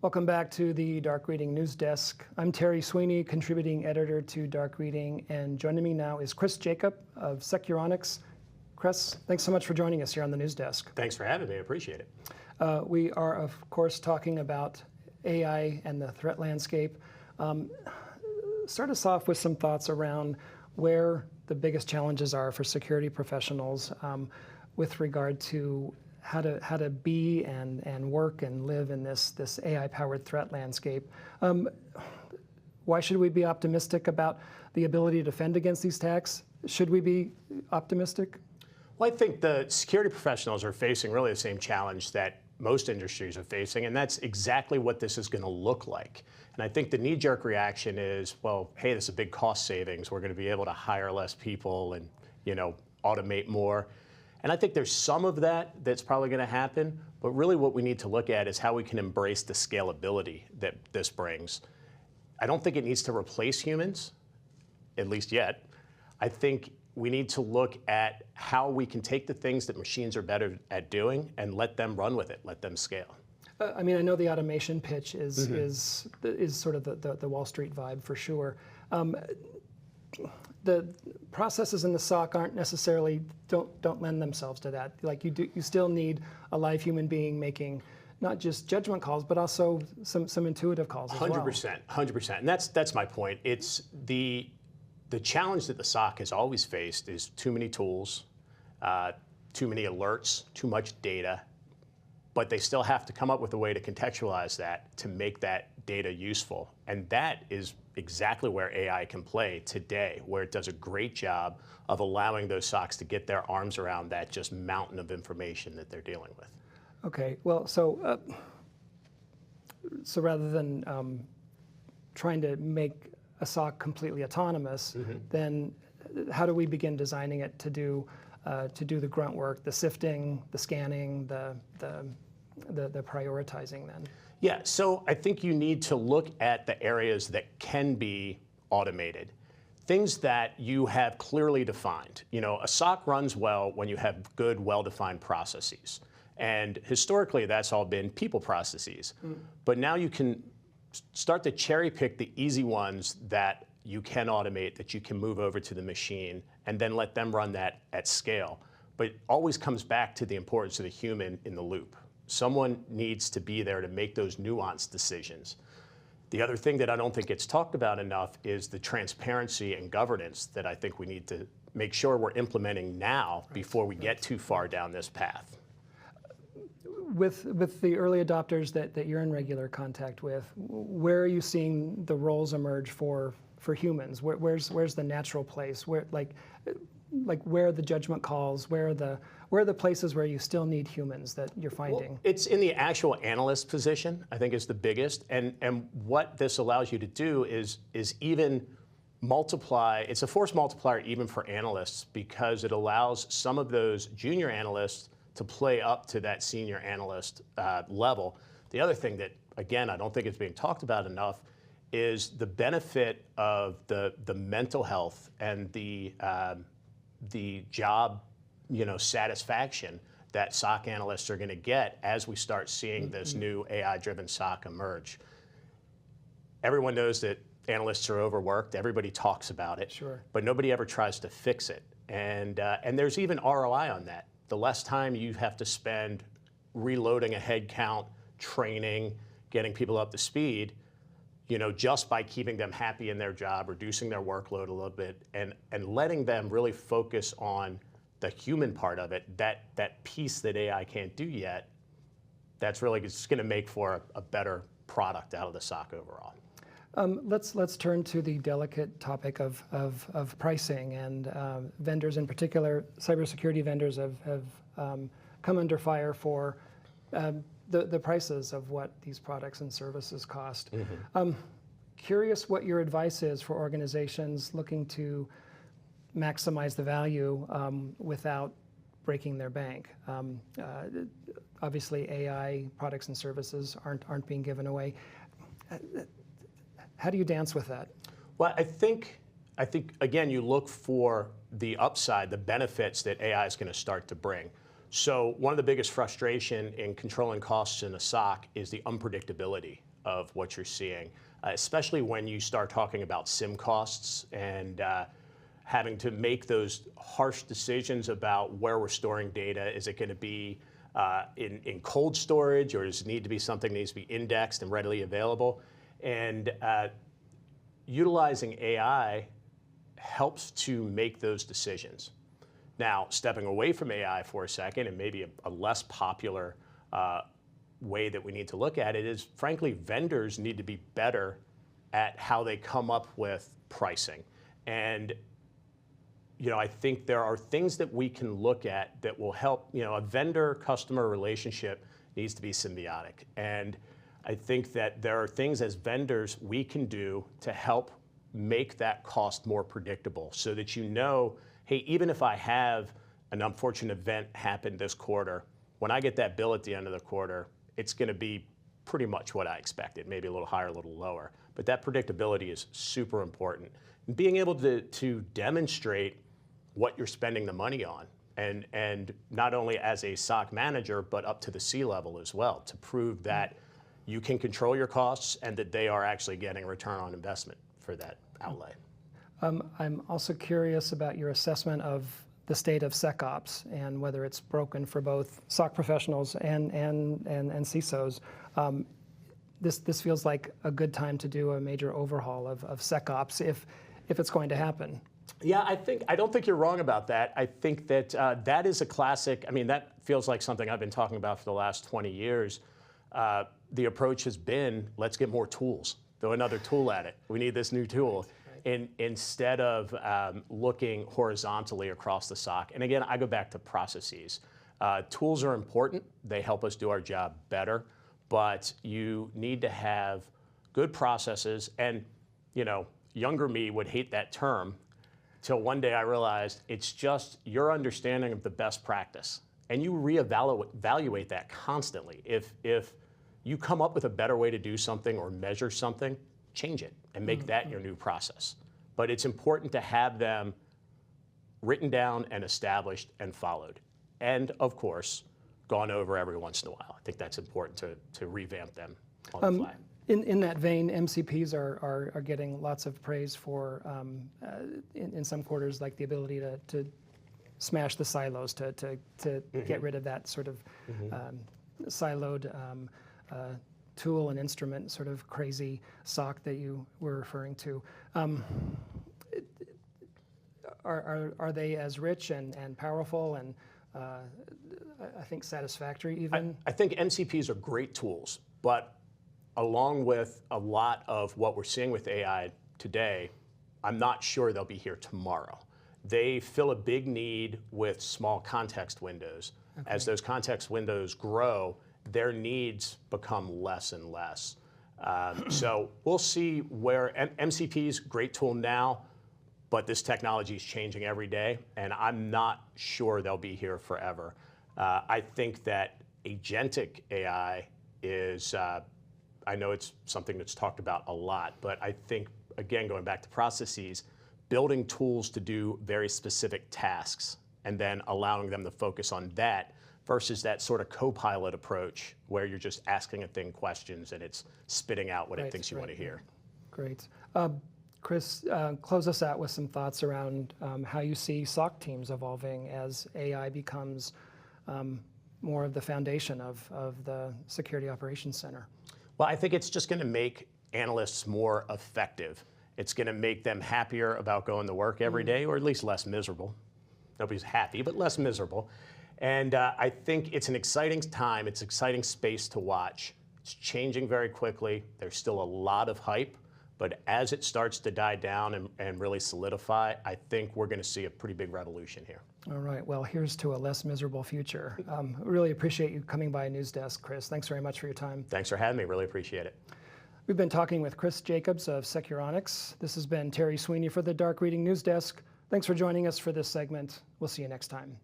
Welcome back to the Dark Reading News Desk. I'm Terry Sweeney, contributing editor to Dark Reading, and joining me now is Chris Jacob of Securonix. Chris, thanks so much for joining us here on the News Desk. Thanks for having me. I appreciate it. We are, of course, talking about AI and the threat landscape. Start us off with some thoughts around where the biggest challenges are for security professionals with regard to how to be and work and live in this AI-powered threat landscape. Why should we be optimistic about the ability to defend against these attacks? Should we be optimistic? Well, I think the security professionals are facing really the same challenge that most industries are facing, and that's exactly what this is going to look like. And I think the knee-jerk reaction is, well, hey, this is a big cost savings. We're going to be able to hire less people and, automate more. And I think there's some of that that's probably going to happen, but really what we need to look at is how we can embrace the scalability that this brings. I don't think it needs to replace humans, at least yet. I think we need to look at how we can take the things that machines are better at doing and let them run with it, let them scale. I mean, I know the automation pitch is sort of the Wall Street vibe for sure. The processes in the SOC aren't necessarily don't lend themselves to that. Like you still need a live human being making not just judgment calls, but also some intuitive calls as well. 100%, and that's my point. It's the challenge that the SOC has always faced is too many tools, too many alerts, too much data, but they still have to come up with a way to contextualize that to make that data useful. And that is exactly where AI can play today, where it does a great job of allowing those SOCs to get their arms around that just mountain of information that they're dealing with. Okay, well, so rather than trying to make a SOC completely autonomous, then how do we begin designing it to do the grunt work, the sifting, the scanning, the prioritizing then? Yeah, so I think you need to look at the areas that can be automated. Things that you have clearly defined. A SOC runs well when you have good, well-defined processes. And historically, that's all been people processes. But now you can start to cherry pick the easy ones that you can automate, that you can move over to the machine, and then let them run that at scale. But it always comes back to the importance of the human in the loop. Someone needs to be there to make those nuanced decisions. The other thing that I don't think gets talked about enough is the transparency and governance that I think we need to make sure we're implementing now before we get too far down this path. With the early adopters that you're in regular contact with, where are you seeing the roles emerge for humans? Where's the natural place? Where are the judgment calls? Where are the places where you still need humans that you're finding? Well, it's in the actual analyst position, I think, is the biggest. And what this allows you to do is even multiply. It's a force multiplier even for analysts because it allows some of those junior analysts to play up to that senior analyst level. The other thing that, again, I don't think it's being talked about enough is the benefit of the mental health and the job satisfaction that SOC analysts are going to get as we start seeing this new AI-driven SOC emerge. Everyone knows that analysts are overworked. Everybody talks about it, sure, but nobody ever tries to fix it. And there's even ROI on that. The less time you have to spend reloading a head count, training, getting people up to speed, just by keeping them happy in their job, reducing their workload a little bit, and letting them really focus on the human part of it, that piece that AI can't do yet, that's really just going to make for a better product out of the SOC overall. Let's turn to the delicate topic of pricing, and vendors in particular, cybersecurity vendors have come under fire for the prices of what these products and services cost. Curious what your advice is for organizations looking to maximize the value without breaking their bank. Obviously, AI products and services aren't being given away. How do you dance with that? Well, I think again, you look for the upside, the benefits that AI is going to start to bring. So one of the biggest frustration in controlling costs in a SOC is the unpredictability of what you're seeing, especially when you start talking about SIM costs and having to make those harsh decisions about where we're storing data. Is it going to be in cold storage, or does it need to be something that needs to be indexed and readily available? And utilizing AI helps to make those decisions. Now, stepping away from AI for a second, and maybe a less popular way that we need to look at it is, frankly, vendors need to be better at how they come up with pricing. And I think there are things that we can look at that will help. A vendor-customer relationship needs to be symbiotic. And I think that there are things as vendors we can do to help make that cost more predictable so that hey, even if I have an unfortunate event happen this quarter, when I get that bill at the end of the quarter, it's going to be pretty much what I expected, maybe a little higher, a little lower. But that predictability is super important. And being able to demonstrate what you're spending the money on, and not only as a SOC manager, but up to the C-level as well, to prove that you can control your costs and that they are actually getting a return on investment for that outlay. I'm also curious about your assessment of the state of SecOps and whether it's broken for both SOC professionals and CISOs. This feels like a good time to do a major overhaul of SecOps if it's going to happen. Yeah, I don't think you're wrong about that. I think that that is a classic. That feels like something I've been talking about for the last 20 years. The approach has been, let's get more tools. Throw another tool at it. We need this new tool. Instead of looking horizontally across the SOC. And again, I go back to processes. Tools are important. They help us do our job better. But you need to have good processes. And younger me would hate that term, till one day I realized it's just your understanding of the best practice. And you reevaluate that constantly. If you come up with a better way to do something or measure something, change it and make that your new process. But it's important to have them written down and established and followed. And of course, gone over every once in a while. I think that's important to revamp them on the fly. In that vein, MCPs are getting lots of praise for, in some quarters, like the ability to smash the silos, to get rid of that sort of siloed tool and instrument sort of crazy SOC that you were referring to. Are they as rich and powerful and I think satisfactory even? I think MCPs are great tools, but along with a lot of what we're seeing with AI today, I'm not sure they'll be here tomorrow. They fill a big need with small context windows. Okay. As those context windows grow, their needs become less and less. So we'll see where MCP's great tool now, but this technology is changing every day, and I'm not sure they'll be here forever. I think that agentic AI is, I know it's something that's talked about a lot, but I think, again, going back to processes, building tools to do very specific tasks and then allowing them to focus on that versus that sort of co-pilot approach where you're just asking a thing questions and it's spitting out what it thinks you want to hear. Great. Chris, close us out with some thoughts around how you see SOC teams evolving as AI becomes more of the foundation of the Security Operations Center. Well, I think it's just going to make analysts more effective. It's going to make them happier about going to work every day, or at least less miserable. Nobody's happy, but less miserable. And I think it's an exciting time. It's an exciting space to watch. It's changing very quickly. There's still a lot of hype, but as it starts to die down and really solidify, I think we're going to see a pretty big revolution here. All right. Well, here's to a less miserable future. Really appreciate you coming by News Desk, Chris. Thanks very much for your time. Thanks for having me. Really appreciate it. We've been talking with Chris Jacobs of Securonix. This has been Terry Sweeney for the Dark Reading News Desk. Thanks for joining us for this segment. We'll see you next time.